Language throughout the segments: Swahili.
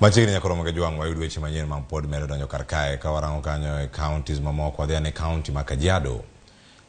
Machigni nyakoro magajwang' wayud weche manyien mag pod medo donjo kar kae ka warango kanyo e counties mamoko wadhi ane county ma Kajiado.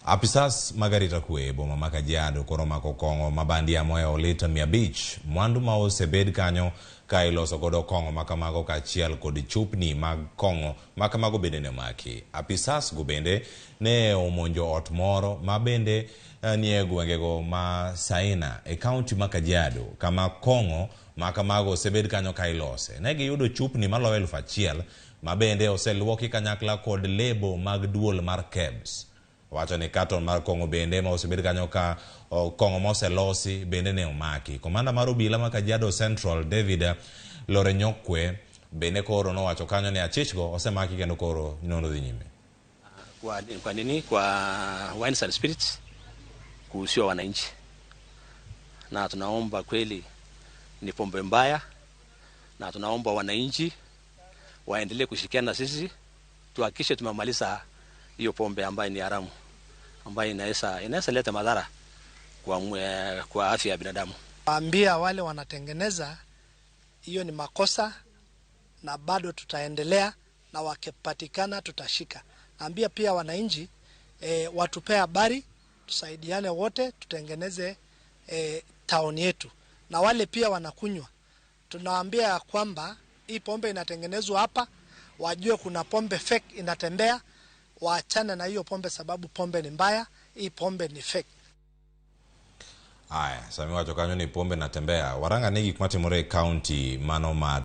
Apisas magarita kwe e boma ma Kajiado koro mako kongo mabandia moe lita 500 mwandu ma osebed kanyo ka iloso godo kongo makamago kaachiel kod chupni mag kongo makamago bende ne maki. Apisas go bende ne omonjo ot moro ma bende nie gwengego ma Saina e county ma Kajiado kama kongo makamago osebed kanyo ka ilose. Ne giyudo chupni maloyo 1,000 ma bende oseluoki kanyakla kod lebo mag duol mar KEBS. Wacho ni katon mar kongo bende ma osebed kanyo ka kongo moselosi bende ne omaki. Komanda mar obila ma Kajiado Central David Lorenyokwe bende koro no wacho kanyo ni achichgo osemaki kendo koro nono dhi nyime. Kwa nini kwa wines and spirits kuhusiwa wananchi, na tunaomba kweli ni pombe mbaya, na tunaomba wananchi waendelee kushirikiana na sisi tuhakikishe tumemaliza hiyo pombe ambayo ni haramu, ambayo inaweza leta madhara kwa afya ya binadamu. Waambia wale wanatengeneza hiyo ni makosa na bado tutaendelea, na wakipatikana tutashika. Naambia pia wananchi watupea habari, tusaidiane wote tutengeneze town yetu. Na wale pia wanakunywa, tunawaambia kwamba hii pombe inatengenezwa hapa, wajue kuna pombe fake inatembea, waachane na hiyo pombe sababu pombe ni mbaya, hii pombe ni fake. Aya, sami wacho kanyo ni pombe natembea. Waranga nigi kumatimore county mano ma